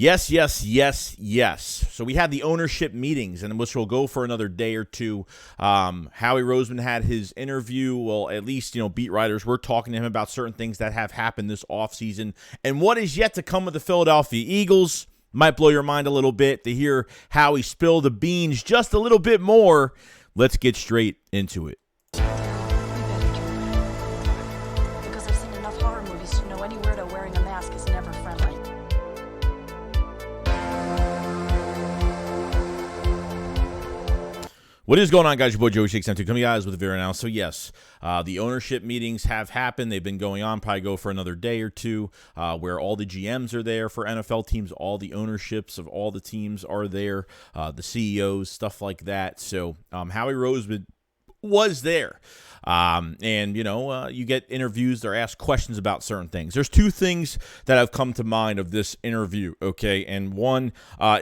Yes, yes, yes, yes. So we had the ownership meetings, and which will go for another day or two. Howie Roseman had his interview. Well, at least, beat writers were talking to him about certain things that have happened this offseason and what is yet to come with the Philadelphia Eagles. Might blow your mind a little bit to hear Howie spill the beans just a little bit more. Let's get straight into it. Because I've seen enough horror movies to know any weirdo wearing a mask is never friendly. What is going on, guys? Your boy Joey SHAKESQUAD coming to you guys with a video now. So yes, the ownership meetings have happened. They've been going on, probably go for another day or two, where all the GMs are there for NFL teams, all the ownerships of all the teams are there, the CEOs, stuff like that. So Howie Roseman was there. You get interviews or ask questions about certain things. There's two things that have come to mind of this interview, okay? And one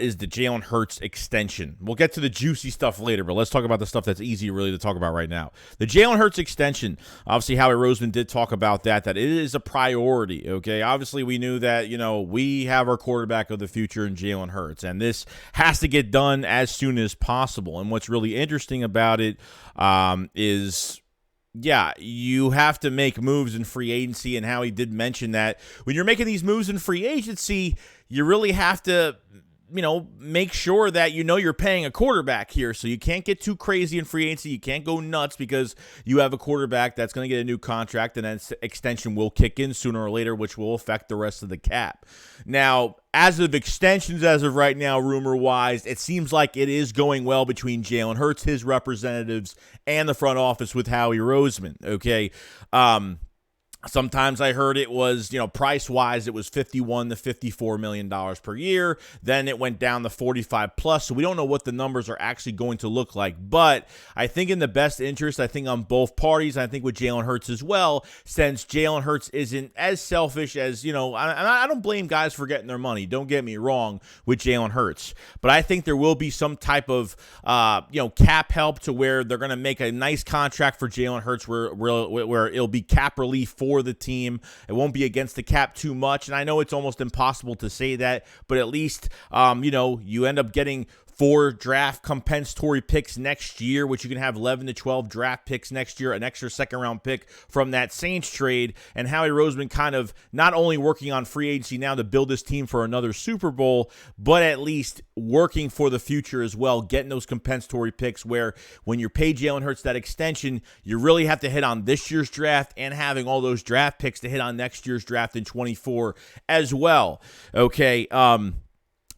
is the Jalen Hurts extension. We'll get to the juicy stuff later, but let's talk about the stuff that's easy really to talk about right now. The Jalen Hurts extension, obviously Howie Roseman did talk about that it is a priority, okay? Obviously we knew that, we have our quarterback of the future in Jalen Hurts, and this has to get done as soon as possible. And what's really interesting about it is you have to make moves in free agency, and Howie did mention that when you're making these moves in free agency, you really have to, make sure that you're paying a quarterback here. So you can't get too crazy in free agency. You can't go nuts because you have a quarterback that's going to get a new contract, and then extension will kick in sooner or later, which will affect the rest of the cap. Now, as of extensions, as of right now, rumor-wise, it seems like it is going well between Jalen Hurts, his representatives, and the front office with Howie Roseman, okay? Sometimes I heard it was, price-wise, it was $51 to $54 million per year. Then it went down to 45 plus. So we don't know what the numbers are actually going to look like. But I think in the best interest, I think on both parties, I think with Jalen Hurts as well, since Jalen Hurts isn't as selfish as, I don't blame guys for getting their money. Don't get me wrong with Jalen Hurts. But I think there will be some type of, cap help to where they're going to make a nice contract for Jalen Hurts where it'll be cap relief for the team. It won't be against the cap too much, and I know it's almost impossible to say that, but at least you end up getting 4 draft compensatory picks next year, which you can have 11 to 12 draft picks next year, an extra second-round pick from that Saints trade, and Howie Roseman kind of not only working on free agency now to build this team for another Super Bowl, but at least working for the future as well, getting those compensatory picks where when you pay Jalen Hurts that extension, you really have to hit on this year's draft and having all those draft picks to hit on next year's draft in 24 as well. Okay,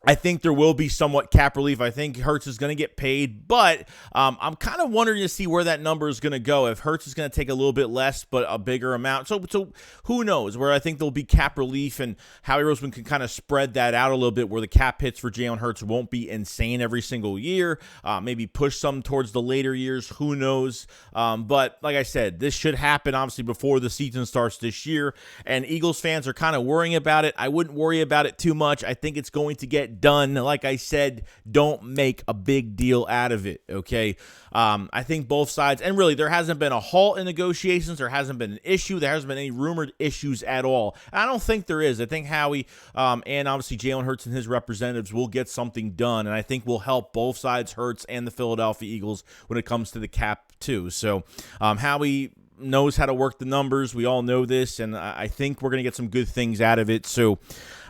I think there will be somewhat cap relief. I think Hurts is going to get paid, but I'm kind of wondering to see where that number is going to go. If Hurts is going to take a little bit less, but a bigger amount. So who knows where I think there'll be cap relief, and Howie Roseman can kind of spread that out a little bit where the cap hits for Jalen Hurts won't be insane every single year. Maybe push some towards the later years. Who knows? But like I said, this should happen obviously before the season starts this year, and Eagles fans are kind of worrying about it. I wouldn't worry about it too much. I think it's going to get done. Like I said, don't make a big deal out of it, okay? I think both sides, and really there hasn't been a halt in negotiations. There hasn't been an issue. There hasn't been any rumored issues at all. I don't think there is. I think Howie and obviously Jalen Hurts and his representatives will get something done, and I think will help both sides, Hurts and the Philadelphia Eagles, when it comes to the cap too. So Howie knows how to work the numbers. We all know this, and I think we're going to get some good things out of it. So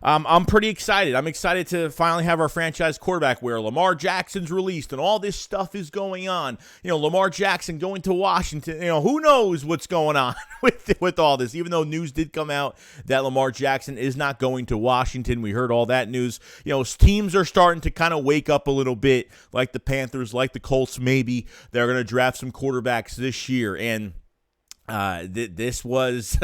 I'm pretty excited. I'm excited to finally have our franchise quarterback where Lamar Jackson's released and all this stuff is going on. Lamar Jackson going to Washington. Who knows what's going on with all this, even though news did come out that Lamar Jackson is not going to Washington. We heard all that news. Teams are starting to kind of wake up a little bit, like the Panthers, like the Colts maybe. They're going to draft some quarterbacks this year, and this was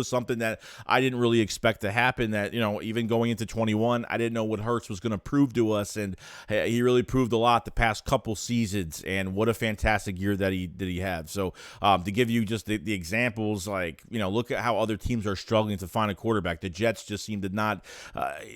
something that I didn't really expect to happen. That even going into 21, I didn't know what Hurts was going to prove to us, and he really proved a lot the past couple seasons. And what a fantastic year that he had. So to give you just the examples, look at how other teams are struggling to find a quarterback. The Jets just seem to not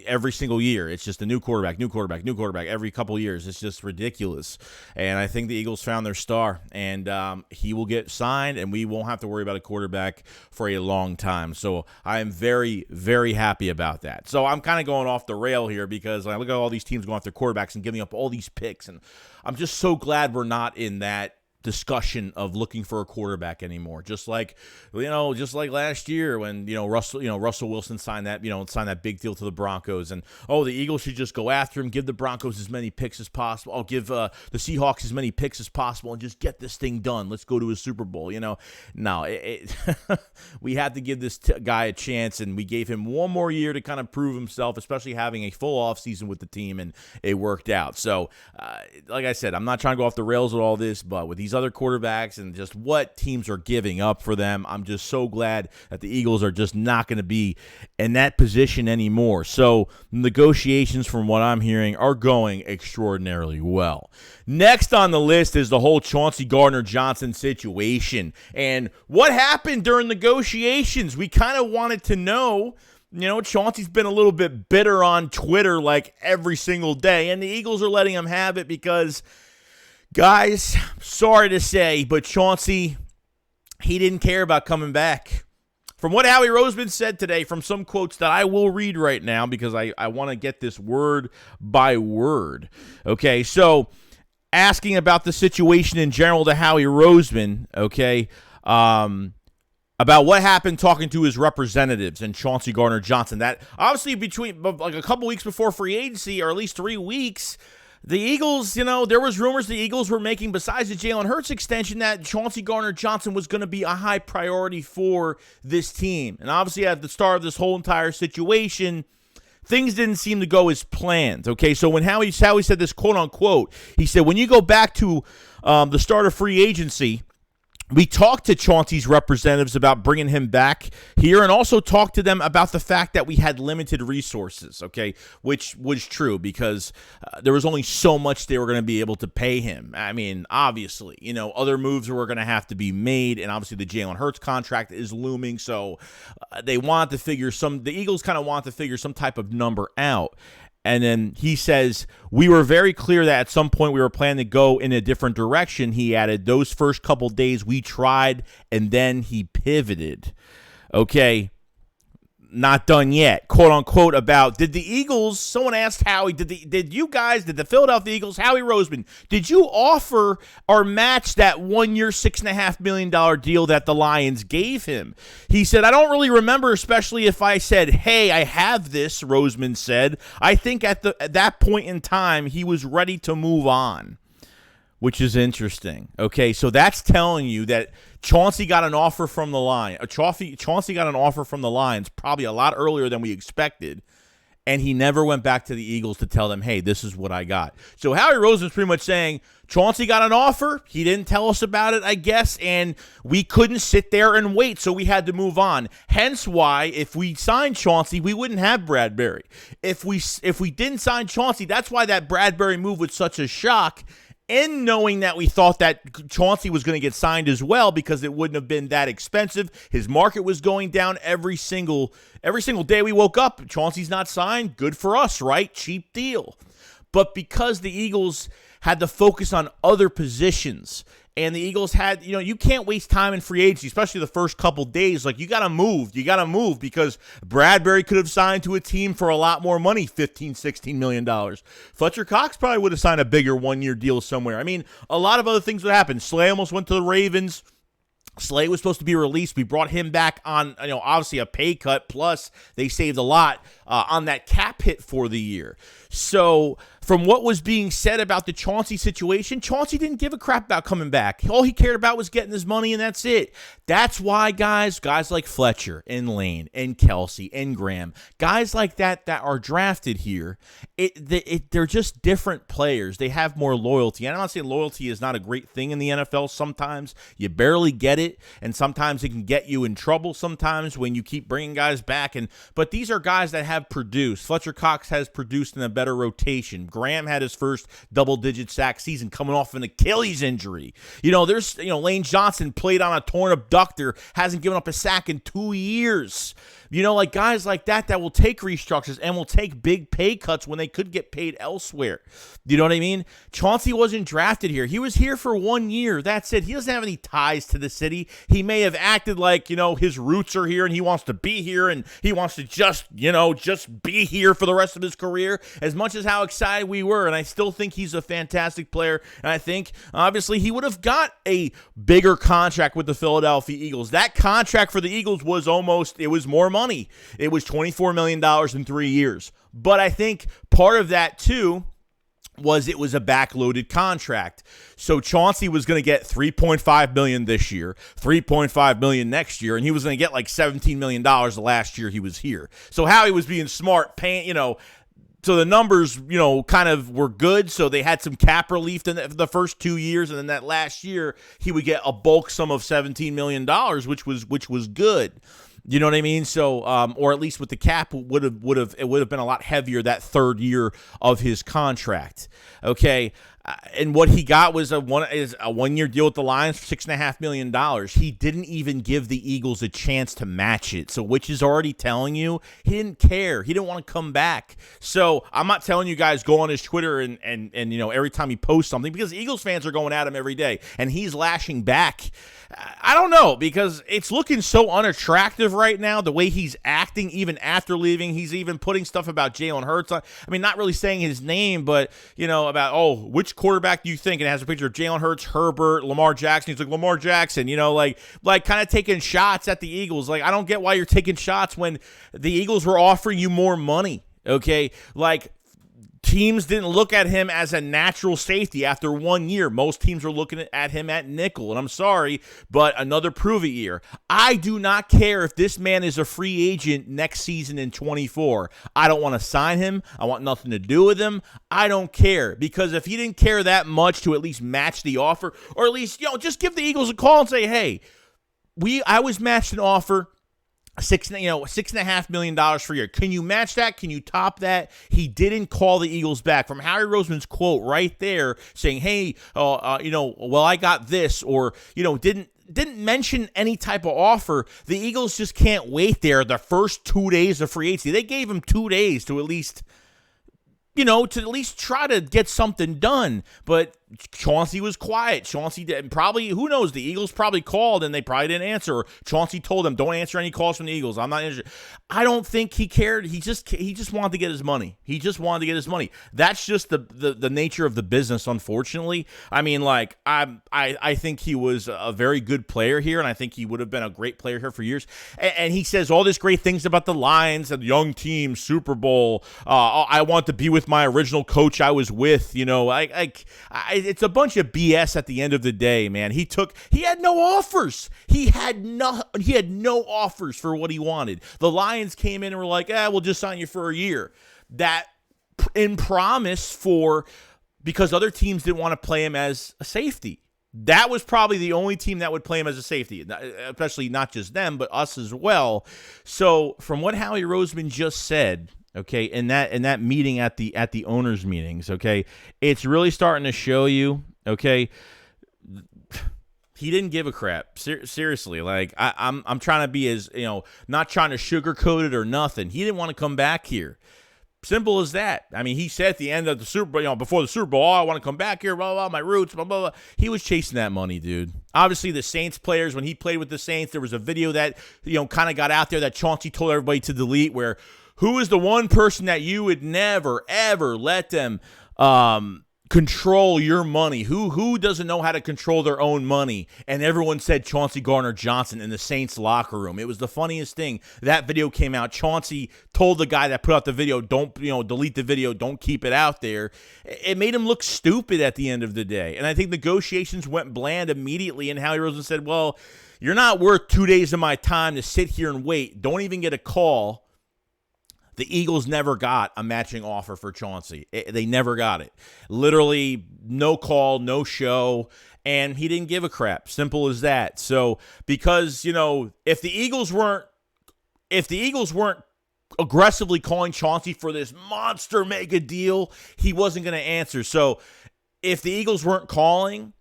every single year. It's just a new quarterback every couple years. It's just ridiculous. And I think the Eagles found their star, and he will get signed, and we won't have to worry about a quarterback for a long time. So I am very, very happy about that. So I'm kind of going off the rail here because I look at all these teams going after quarterbacks and giving up all these picks, and I'm just so glad we're not in that discussion of looking for a quarterback anymore. Just like last year when Russell Wilson signed that big deal to the Broncos, and the Eagles should just go after him, give the Broncos as many picks as possible. I'll give the Seahawks as many picks as possible and just get this thing done. Let's go to a Super Bowl. No, we had to give this guy a chance, and we gave him one more year to kind of prove himself, especially having a full offseason with the team, and it worked out. So, like I said, I'm not trying to go off the rails with all this, but with these other quarterbacks and just what teams are giving up for them, I'm just so glad that the Eagles are just not going to be in that position anymore. So negotiations, from what I'm hearing, are going extraordinarily well. Next on the list is the whole Chauncey Gardner-Johnson situation. And what happened during negotiations? We kind of wanted to know. Chauncey's been a little bit bitter on Twitter like every single day, and the Eagles are letting him have it because, guys, sorry to say, but Chauncey, he didn't care about coming back. From what Howie Roseman said today, from some quotes that I will read right now because I want to get this word by word. Okay, so asking about the situation in general to Howie Roseman, okay, about what happened talking to his representatives and Chauncey Gardner-Johnson. That obviously between like a couple weeks before free agency, or at least 3 weeks, the Eagles, there was rumors the Eagles were making, besides the Jalen Hurts extension, that Chauncey Gardner-Johnson was going to be a high priority for this team. And obviously at the start of this whole entire situation, things didn't seem to go as planned. Okay, so when Howie said this, quote unquote, he said, when you go back to the start of free agency, we talked to Chauncey's representatives about bringing him back here, and also talked to them about the fact that we had limited resources, okay, which was true because there was only so much they were going to be able to pay him. I mean, obviously, other moves were going to have to be made, and obviously the Jalen Hurts contract is looming, so the Eagles kind of want to figure some type of number out. And then he says, we were very clear that at some point we were planning to go in a different direction. He added, those first couple days we tried, and then he pivoted. Okay, not done yet, quote unquote, about did the Eagles, someone asked Howie, did the Philadelphia Eagles, Howie Roseman, did you offer or match that 1 year, $6.5 million deal that the Lions gave him? He said, I don't really remember, especially if I said, hey, I have this, Roseman said. I think at that point in time, he was ready to move on, which is interesting. Okay, so that's telling you that Chauncey got an offer from the Lions. Chauncey got an offer from the Lions probably a lot earlier than we expected, and he never went back to the Eagles to tell them, hey, this is what I got. So Howie Roseman's pretty much saying Chauncey got an offer. He didn't tell us about it, I guess, and we couldn't sit there and wait, so we had to move on. Hence why, if we signed Chauncey, we wouldn't have Bradbury. If we didn't sign Chauncey, that's why that Bradbury move was such a shock. And knowing that we thought that Chauncey was going to get signed as well because it wouldn't have been that expensive. His market was going down every single day we woke up. Chauncey's not signed. Good for us, right? Cheap deal. But because the Eagles had to focus on other positions, and the Eagles had, you can't waste time in free agency, especially the first couple days. Like, you got to move. You got to move because Bradbury could have signed to a team for a lot more money, $15, $16 million. Fletcher Cox probably would have signed a bigger 1 year deal somewhere. I mean, a lot of other things would happen. Slay almost went to the Ravens. Slay was supposed to be released. We brought him back on, obviously a pay cut. Plus, they saved a lot on that cap hit for the year. So, from what was being said about the Chauncey situation, Chauncey didn't give a crap about coming back. All he cared about was getting his money, and that's it. That's why guys like Fletcher and Lane and Kelsey and Graham, guys like that are drafted here, they're just different players. They have more loyalty. And I'm not saying loyalty is not a great thing in the NFL. Sometimes you barely get it, and sometimes it can get you in trouble sometimes when you keep bringing guys back. But these are guys that have have produced. Fletcher Cox has produced in a better rotation. Graham had his first double-digit sack season coming off an Achilles injury. Lane Johnson played on a torn abductor, hasn't given up a sack in 2 years. Like guys like that will take restructures and will take big pay cuts when they could get paid elsewhere. You know what I mean? Chauncey wasn't drafted here. He was here for 1 year. That's it. He doesn't have any ties to the city. He may have acted like, his roots are here and he wants to be here and he wants to just be here for the rest of his career, as much as how excited we were. And I still think he's a fantastic player. And I think, obviously, he would have got a bigger contract with the Philadelphia Eagles. That contract for the Eagles was more money. It was $24 million in 3 years. But I think part of that, too, was it was a backloaded contract. So Chauncey was going to get $3.5 million this year, $3.5 million next year, and he was going to get like $17 million the last year he was here. So Howie was being smart, paying, so the numbers, kind of were good. So they had some cap relief in the first 2 years, and then that last year he would get a bulk sum of $17 million, which was good. You know what I mean? So, or at least with the cap, it would have been a lot heavier that third year of his contract. Okay, and what he got was a 1 year deal with the Lions for $6.5 million. He didn't even give the Eagles a chance to match it. So, which is already telling you he didn't care. He didn't want to come back. So, I'm not telling you guys go on his Twitter and every time he posts something, because Eagles fans are going at him every day and he's lashing back. I don't know, because it's looking so unattractive right now, the way he's acting even after leaving. He's even putting stuff about Jalen Hurts on. I mean, not really saying his name, but, about, which quarterback do you think? And it has a picture of Jalen Hurts, Herbert, Lamar Jackson. He's like, Lamar Jackson, like kind of taking shots at the Eagles. Like, I don't get why you're taking shots when the Eagles were offering you more money, okay? Like, teams didn't look at him as a natural safety after 1 year. Most teams are looking at him at nickel, and I'm sorry, but another prove-it year. I do not care if this man is a free agent next season in 24. I don't want to sign him. I want nothing to do with him. I don't care, because if he didn't care that much to at least match the offer, or at least, just give the Eagles a call and say, hey, I was matched an offer. $6.5 million for a year. Can you match that? Can you top that? He didn't call the Eagles back. From Howie Roseman's quote right there, saying, "Hey, I got this," or didn't mention any type of offer. The Eagles just can't wait there. The first 2 days of free agency, they gave him 2 days to at least try to get something done. But Chauncey was quiet. Chauncey did, probably, who knows, the Eagles probably called and they probably didn't answer. Or Chauncey told them, don't answer any calls from the Eagles. I'm not interested. I don't think he cared. He just wanted to get his money. He just wanted to get his money. That's just the nature of the business, unfortunately. I mean, like, I think he was a very good player here, and I think he would have been a great player here for years. And he says all these great things about the Lions and young team, Super Bowl. I want to be with my original coach I was with. It's a bunch of BS at the end of the day, man. He had no offers. He had no offers for what he wanted. The Lions came in and were like, we'll just sign you for a year. That in promise because other teams didn't want to play him as a safety. That was probably the only team that would play him as a safety, especially not just them, but us as well. So from what Howie Roseman just said, okay, in that meeting at the owners' meetings, okay, it's really starting to show you, okay, he didn't give a crap. Seriously, like I'm trying to be as, not trying to sugarcoat it or nothing. He didn't want to come back here. Simple as that. I mean, he said at the end of the Super Bowl, before the Super Bowl, I want to come back here, blah, blah, blah, my roots, blah, blah, blah. He was chasing that money, dude. Obviously, the Saints players, when he played with the Saints, there was a video that, kind of got out there that Chauncey told everybody to delete, where who is the one person that you would never, ever let them control your money? Who doesn't know how to control their own money? And everyone said Chauncey Gardner-Johnson in the Saints locker room. It was the funniest thing. That video came out. Chauncey told the guy that put out the video, don't, delete the video, don't keep it out there. It made him look stupid at the end of the day. And I think negotiations went bland immediately, and Howie Roseman said, well, you're not worth 2 days of my time to sit here and wait. Don't even get a call. The Eagles never got a matching offer for Chauncey. They never got it. Literally, no call, no show, and he didn't give a crap. Simple as that. So, because, if the Eagles weren't aggressively calling Chauncey for this monster mega deal, he wasn't going to answer. So if the Eagles weren't calling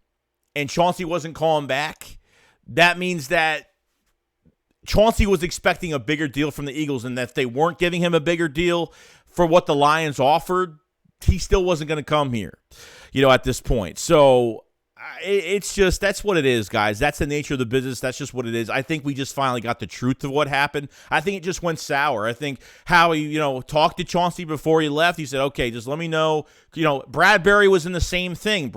and Chauncey wasn't calling back, that means that Chauncey was expecting a bigger deal from the Eagles, and that if they weren't giving him a bigger deal for what the Lions offered, he still wasn't going to come here, at this point. So it's just, that's what it is, guys. That's the nature of the business. That's just what it is. I think we just finally got the truth of what happened. I think it just went sour. I think Howie, talked to Chauncey before he left. He said, okay, just let me know. Bradbury was in the same thing.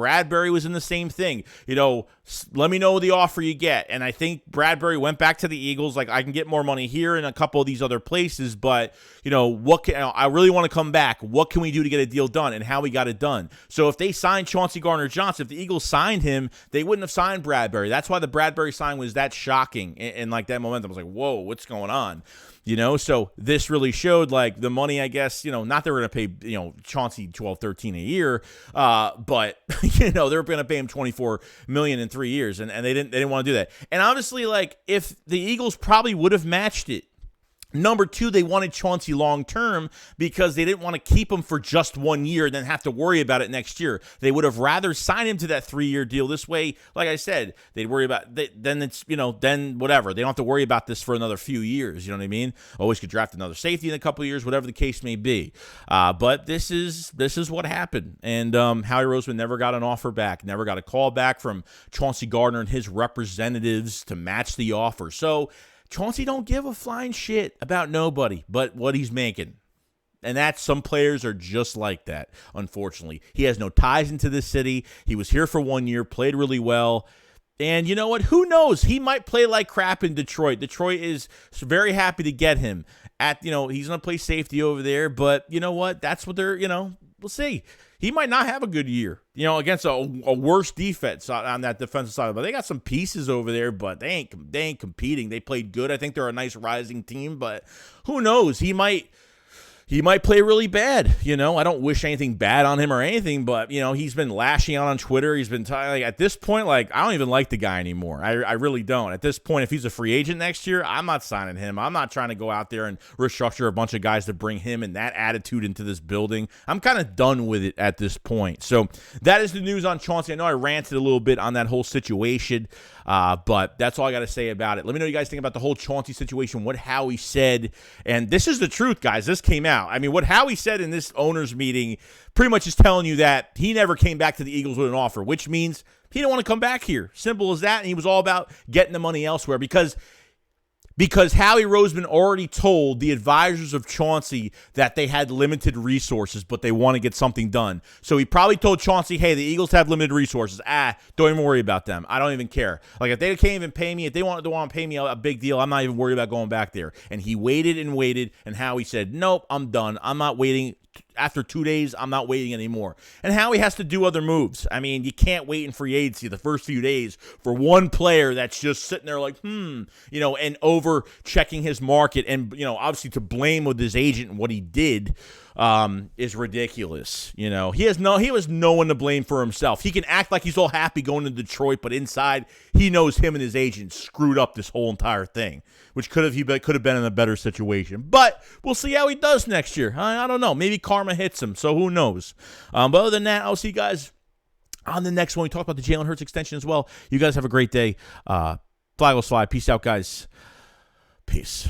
Let me know the offer you get. And I think Bradbury went back to the Eagles. Like, I can get more money here and a couple of these other places, but I really want to come back. What can we do to get a deal done? And how we got it done. So if they signed Chauncey Gardner-Johnson, if the Eagles signed him, they wouldn't have signed Bradbury. That's why the Bradbury sign was that shocking. And like that momentum, I was like, whoa, what's going on? So this really showed, like, the money, I guess, not that we're going to pay, Chauncey 12, 13 a year, but, they're going to pay him $24 million in 3 years, and they didn't want to do that. And obviously, like, if the Eagles probably would have matched it. Number two, they wanted Chauncey long-term because they didn't want to keep him for just 1 year and then have to worry about it next year. They would have rather signed him to that 3-year deal. This way, like I said, they'd worry about then it's, then whatever. They don't have to worry about this for another few years. You know what I mean? Always could draft another safety in a couple of years, whatever the case may be. But this is what happened. And Howie Roseman never got an offer back, never got a call back from Chauncey Gardner and his representatives to match the offer. So Chauncey don't give a flying shit about nobody but what he's making. And some players are just like that, unfortunately. He has no ties into this city. He was here for 1 year, played really well. And you know what? Who knows? He might play like crap in Detroit. Detroit is very happy to get him. He's going to play safety over there. But you know what? That's what they're, we'll see. He might not have a good year, against a worse defense on that defensive side. But they got some pieces over there, but they ain't competing. They played good. I think they're a nice rising team, but who knows? He might play really bad. I don't wish anything bad on him or anything, but, he's been lashing out on Twitter. He's been at this point, I don't even like the guy anymore. I really don't. At this point, if he's a free agent next year, I'm not signing him. I'm not trying to go out there and restructure a bunch of guys to bring him and that attitude into this building. I'm kind of done with it at this point. So that is the news on Chauncey. I know I ranted a little bit on that whole situation, but that's all I got to say about it. Let me know what you guys think about the whole Chauncey situation, what Howie said. And this is the truth, guys. This came out. I mean, what Howie said in this owners meeting pretty much is telling you that he never came back to the Eagles with an offer, which means he didn't want to come back here. Simple as that. And he was all about getting the money elsewhere because Howie Roseman already told the advisors of Chauncey that they had limited resources, but they want to get something done. So he probably told Chauncey, hey, the Eagles have limited resources. Don't even worry about them. I don't even care. Like, if they can't even pay me, if they want to pay me a big deal, I'm not even worried about going back there. And he waited and waited, and Howie said, nope, I'm done. I'm not waiting. After 2 days, I'm not waiting anymore. And Howie has to do other moves. I mean, you can't wait in free agency the first few days for one player that's just sitting there like, and over checking his market. And, obviously to blame with his agent and what he did is ridiculous. He has no one to blame for himself. He can act like he's all happy going to Detroit, but inside he knows him and his agent screwed up this whole entire thing, which could have been in a better situation. But we'll see how he does next year. I don't know. Maybe karma hits him, so who knows? But other than that, I'll see you guys on the next one. We talk about the Jalen Hurts extension as well. You guys have a great day. Fly, Eagles, fly. Peace out, guys. Peace.